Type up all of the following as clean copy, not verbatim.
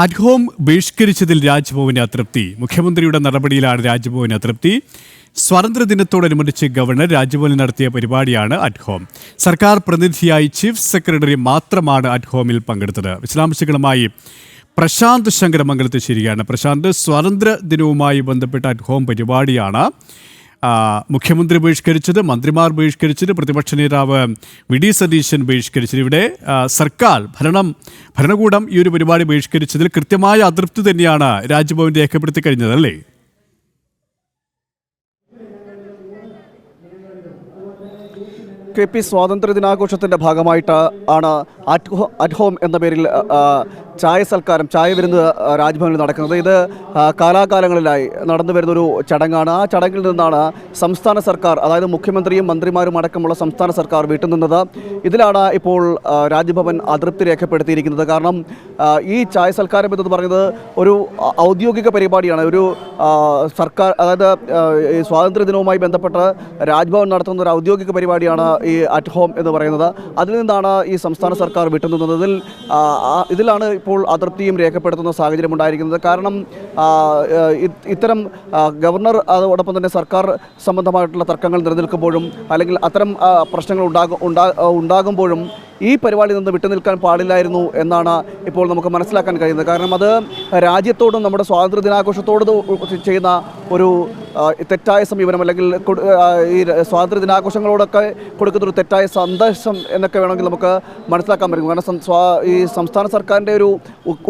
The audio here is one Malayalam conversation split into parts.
അറ്റ്ഹോം ബഹിഷ്കരിച്ചതിൽ രാജ്ഭവന് അതൃപ്തി. മുഖ്യമന്ത്രിയുടെ നടപടിയിലാണ് രാജ്ഭവന് അതൃപ്തി. സ്വാതന്ത്ര്യദിനത്തോടനുബന്ധിച്ച് ഗവർണർ രാജ്ഭവനിൽ നടത്തിയ പരിപാടിയാണ് അറ്റ്ഹോം. സർക്കാർ പ്രതിനിധിയായി ചീഫ് സെക്രട്ടറി മാത്രമാണ് അറ്റ്ഹോമിൽ പങ്കെടുത്തത്. വിശദാംശങ്ങളുമായി പ്രശാന്ത് ശങ്കരമംഗലത്ത് ശരിയാണ്. പ്രശാന്ത്, സ്വാതന്ത്ര്യദിനവുമായി ബന്ധപ്പെട്ട അറ്റ്ഹോം പരിപാടിയാണ് മുഖ്യമന്ത്രി ബഹിഷ്കരിച്ചത്, മന്ത്രിമാർ ബഹിഷ്കരിച്ചത്, പ്രതിപക്ഷ നേതാവ് വി ഡി സതീശൻ ബഹിഷ്കരിച്ചത്. ഇവിടെ ഭരണകൂടം ഈ ഒരു പരിപാടി ബഹിഷ്കരിച്ചതിൽ കൃത്യമായ അതൃപ്തി തന്നെയാണ് രാജ്ഭവൻ രേഖപ്പെടുത്തി കഴിഞ്ഞത്, അല്ലേ? KP സ്വാതന്ത്ര്യ ദിനാഘോഷത്തിൻ്റെ ഭാഗമായിട്ട് ആണ് അറ്റ്ഹോം എന്ന പേരിൽ ചായ സൽക്കാരം, ചായ വിരുന്ന് രാജ്ഭവനിൽ നടക്കുന്നത്. ഇത് കാലാകാലങ്ങളിലായി നടന്നു വരുന്നൊരു ചടങ്ങാണ്. ആ ചടങ്ങിൽ നിന്നാണ് സംസ്ഥാന സർക്കാർ, അതായത് മുഖ്യമന്ത്രിയും മന്ത്രിമാരും അടക്കമുള്ള സംസ്ഥാന സർക്കാർ വിട്ടുനിന്നത്. ഇതിലാണ് ഇപ്പോൾ രാജ്ഭവൻ അതൃപ്തി രേഖപ്പെടുത്തിയിരിക്കുന്നത്. കാരണം ഈ ചായ സൽക്കാരം എന്ന് പറയുന്നത് ഒരു ഔദ്യോഗിക പരിപാടിയാണ്. ഒരു സർക്കാർ, അതായത് ഈ സ്വാതന്ത്ര്യ ദിനവുമായി ബന്ധപ്പെട്ട് രാജ്ഭവൻ നടത്തുന്ന ഒരു ഔദ്യോഗിക പരിപാടിയാണ് ഈ അറ്റ്ഹോം എന്ന് പറയുന്നത്. അതിൽ നിന്നാണ് ഈ സംസ്ഥാന സർക്കാർ വിട്ടുനിന്നത്. ഇതിലാണ് ഇപ്പോൾ അതൃപ്തിയും രേഖപ്പെടുത്തുന്ന സാഹചര്യം ഉണ്ടായിരിക്കുന്നത്. കാരണം ഇത്തരം ഗവർണർ അതോടൊപ്പം തന്നെ സർക്കാർ സംബന്ധമായിട്ടുള്ള തർക്കങ്ങൾ നിലനിൽക്കുമ്പോഴും അല്ലെങ്കിൽ അത്തരം പ്രശ്നങ്ങൾ ഉണ്ടാകുമ്പോഴും ഈ പരിപാടിയിൽ നിന്ന് വിട്ടുനിൽക്കാൻ പാടില്ലായിരുന്നു എന്നാണ് ഇപ്പോൾ നമുക്ക് മനസ്സിലാക്കാൻ കഴിയുന്നത്. കാരണം അത് രാജ്യത്തോടും നമ്മുടെ സ്വാതന്ത്ര്യ ദിനാഘോഷത്തോടും ചെയ്യുന്ന ഒരു തെറ്റായ സമീപനം, അല്ലെങ്കിൽ ഈ സ്വാതന്ത്ര്യ ദിനാഘോഷങ്ങളോടൊക്കെ കൊടുക്കുന്നൊരു തെറ്റായ സന്ദേശം എന്നൊക്കെ വേണമെങ്കിൽ നമുക്ക് മനസ്സിലാക്കാൻ പറ്റും. കാരണം ഈ സംസ്ഥാന സർക്കാരിൻ്റെ ഒരു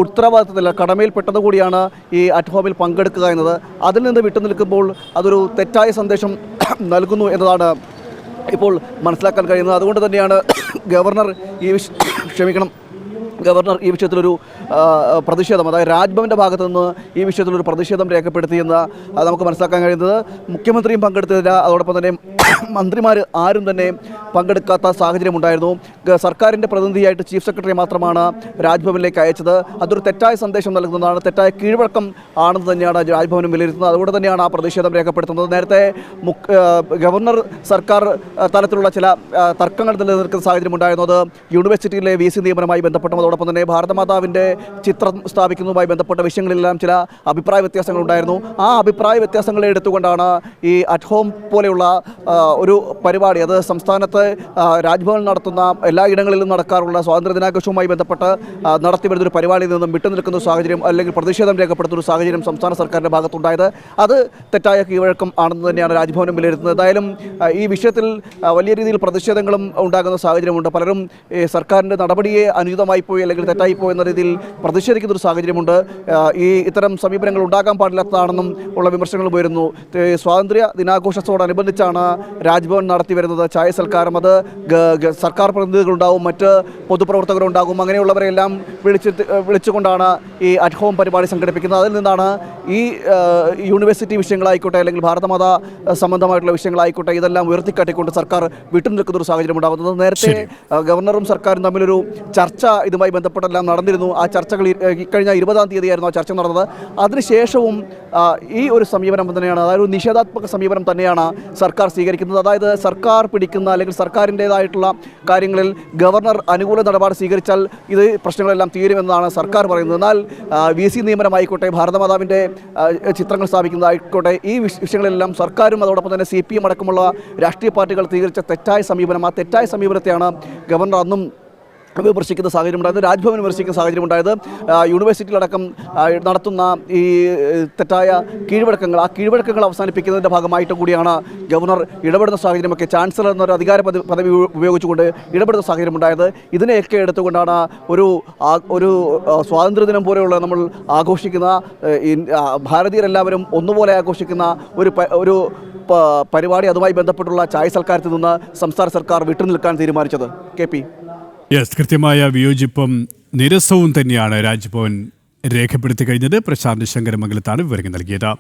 ഉത്തരവാദിത്തത്തിൽ, കടമയിൽപ്പെട്ടത് കൂടിയാണ് ഈ അറ്റ്ഹോമിൽ പങ്കെടുക്കുക എന്നത്. അതിൽ നിന്ന് വിട്ടുനിൽക്കുമ്പോൾ അതൊരു തെറ്റായ സന്ദേശം നൽകുന്നു എന്നതാണ് ഇപ്പോൾ മനസ്സിലാക്കാൻ കഴിയുന്നത്. അതുകൊണ്ട് തന്നെയാണ് ഗവർണർ ഗവർണർ ഈ വിഷയത്തിലൊരു പ്രതിഷേധം, അതായത് രാജ്ഭവൻ്റെ ഭാഗത്തു നിന്ന് ഈ വിഷയത്തിലൊരു പ്രതിഷേധം രേഖപ്പെടുത്തിയെന്ന് നമുക്ക് മനസ്സിലാക്കാൻ കഴിയുന്നത്. മുഖ്യമന്ത്രിയും പങ്കെടുത്തില്ല, അതോടൊപ്പം തന്നെ മന്ത്രിമാർ ആരും തന്നെ പങ്കെടുക്കാത്ത സാഹചര്യം ഉണ്ടായിരുന്നു. സർക്കാരിൻ്റെ പ്രതിനിധിയായിട്ട് ചീഫ് സെക്രട്ടറി മാത്രമാണ് രാജ്ഭവനിലേക്ക് അയച്ചത്. അതൊരു തെറ്റായ സന്ദേശം നൽകുന്നതാണ്, തെറ്റായ കീഴ്വഴക്കം ആണെന്ന് തന്നെയാണ് രാജ്ഭവനും വിലയിരുത്തുന്നത്. അതുകൊണ്ട് തന്നെയാണ് ആ പ്രതിഷേധം രേഖപ്പെടുത്തുന്നത്. നേരത്തെ ഗവർണർ സർക്കാർ തലത്തിലുള്ള ചില തർക്കങ്ങൾ നിലനിൽക്കുന്ന സാഹചര്യം ഉണ്ടായിരുന്നു. അത് യൂണിവേഴ്സിറ്റിയിലെ VC നിയമനവുമായി ബന്ധപ്പെട്ടും അതോടൊപ്പം തന്നെ ഭാരതമാതാവിൻ്റെ ചിത്രം സ്ഥാപിക്കുന്നതുമായി ബന്ധപ്പെട്ട വിഷയങ്ങളിലെല്ലാം ചില അഭിപ്രായ വ്യത്യാസങ്ങൾ ഉണ്ടായിരുന്നു. ആ അഭിപ്രായ വ്യത്യാസങ്ങളെ എടുത്തുകൊണ്ടാണ് ഈ അറ്റ്ഹോം പോലെയുള്ള ഒരു പരിപാടി, അത് സംസ്ഥാനത്ത് രാജ്ഭവൻ നടത്തുന്ന എല്ലാ ഇടങ്ങളിലും നടക്കാറുള്ള സ്വാതന്ത്ര്യ ദിനാഘോഷവുമായി ബന്ധപ്പെട്ട് നടത്തിവരുന്നൊരു പരിപാടിയിൽ നിന്നും വിട്ടുനിൽക്കുന്ന സാഹചര്യം, അല്ലെങ്കിൽ പ്രതിഷേധം രേഖപ്പെടുത്തുന്ന ഒരു സാഹചര്യം സംസ്ഥാന സർക്കാരിൻ്റെ ഭാഗത്തുണ്ടായത് അത് തെറ്റായ കീഴ്വഴക്കം ആണെന്ന് തന്നെയാണ് രാജ്ഭവനും വിലയിരുത്തുന്നത്. എന്തായാലും ഈ വിഷയത്തിൽ വലിയ രീതിയിൽ പ്രതിഷേധങ്ങളും ഉണ്ടാകുന്ന സാഹചര്യമുണ്ട്. പലരും സർക്കാരിൻ്റെ നടപടിയെ അനുചിതമായി പോയി അല്ലെങ്കിൽ തെറ്റായിപ്പോയി എന്ന രീതിയിൽ പ്രതിഷേധിക്കുന്ന ഒരു സാഹചര്യമുണ്ട്. ഇത്തരം സമീപനങ്ങൾ ഉണ്ടാകാൻ പാടില്ലാത്തതാണെന്നും ഉള്ള വിമർശനങ്ങൾ വരുന്നു. സ്വാതന്ത്ര്യ ദിനാഘോഷത്തോടനുബന്ധിച്ചാണ് രാജ്ഭവൻ നടത്തി വരുന്നത് ചായ സൽക്കാരം. അത് സർക്കാർ പ്രതിനിധികളുണ്ടാവും, മറ്റ് പൊതുപ്രവർത്തകരുണ്ടാകും, അങ്ങനെയുള്ളവരെല്ലാം വിളിച്ചുകൊണ്ടാണ് ഈ അറ്റ്ഹോം പരിപാടി സംഘടിപ്പിക്കുന്നത്. അതിൽ നിന്നാണ് ഈ യൂണിവേഴ്സിറ്റി വിഷയങ്ങളായിക്കോട്ടെ അല്ലെങ്കിൽ ഭാരതമാതാ സംബന്ധമായിട്ടുള്ള വിഷയങ്ങളായിക്കോട്ടെ ഇതെല്ലാം ഉയർത്തിക്കാട്ടിക്കൊണ്ട് സർക്കാർ വിട്ടുനിൽക്കുന്ന ഒരു സാഹചര്യം ഉണ്ടാകുന്നത്. നേരത്തെ ഗവർണറും സർക്കാരും തമ്മിലൊരു ചർച്ച ഇതുമായി ബന്ധപ്പെട്ടെല്ലാം നടന്നിരുന്നു. ആ ചർച്ചകൾ കഴിഞ്ഞ 20-ാം തീയതിയായിരുന്നു ആ ചർച്ച നടന്നത്. അതിനുശേഷവും ഈ ഒരു സമീപനം തന്നെയാണ്, അതായത് ഒരു നിഷേധാത്മക സമീപനം തന്നെയാണ് സർക്കാർ സ്വീകരിക്കുന്നത്. അതായത് സർക്കാർ പിടിക്കുന്ന അല്ലെങ്കിൽ സർക്കാരിൻ്റേതായിട്ടുള്ള കാര്യങ്ങളിൽ ഗവർണർ അനുകൂല നിലപാട് സ്വീകരിച്ചാൽ ഇത് പ്രശ്നങ്ങളെല്ലാം തീരുമെന്നാണ് സർക്കാർ പറയുന്നത്. എന്നാൽ VC നിയമനമായിക്കോട്ടെ, ഭാരതമാതാവിൻ്റെ ചിത്രങ്ങൾ സ്ഥാപിക്കുന്നതായിക്കോട്ടെ, ഈ വിഷയങ്ങളെല്ലാം സർക്കാരും അതോടൊപ്പം തന്നെ CPM അടക്കമുള്ള രാഷ്ട്രീയ പാർട്ടികൾ സ്വീകരിച്ച തെറ്റായ സമീപനം, ആ തെറ്റായ സമീപനത്തെയാണ് ഗവർണർ അന്നും വിമർശിക്കുന്ന സാഹചര്യം ഉണ്ടായത്, രാജ്ഭവൻ വിമർശിക്കുന്ന സാഹചര്യം ഉണ്ടായത്. യൂണിവേഴ്സിറ്റിയിലടക്കം നടത്തുന്ന ഈ തെറ്റായ കീഴ്വഴക്കങ്ങൾ, ആ കീഴ്വഴക്കങ്ങൾ അവസാനിപ്പിക്കുന്നതിൻ്റെ ഭാഗമായിട്ട് കൂടിയാണ് ഗവർണർ ഇടപെടുന്ന സാഹചര്യമൊക്കെ, ചാൻസലർ എന്നൊരു അധികാര പദവി ഉപയോഗിച്ചുകൊണ്ട് ഇടപെടുന്ന സാഹചര്യം ഉണ്ടായത്. ഇതിനെയൊക്കെ എടുത്തുകൊണ്ടാണ് ഒരു സ്വാതന്ത്ര്യദിനം പോലെയുള്ള നമ്മൾ ആഘോഷിക്കുന്ന ഭാരതീയരെല്ലാവരും ഒന്നുപോലെ ആഘോഷിക്കുന്ന ഒരു പരിപാടി, അതുമായി ബന്ധപ്പെട്ടുള്ള ചായ സൽക്കാരത്തിൽ നിന്ന് സംസ്ഥാന സർക്കാർ വിട്ടുനിൽക്കാൻ തീരുമാനിച്ചത്. KP കൃത്യമായ വിയോജിപ്പും നിരസവും തന്നെയാണ് രാജ്ഭവൻ രേഖപ്പെടുത്തി കഴിഞ്ഞത്. പ്രശാന്ത് ശങ്കരമംഗലത്താണ് വിവരങ്ങൾ നൽകിയത്.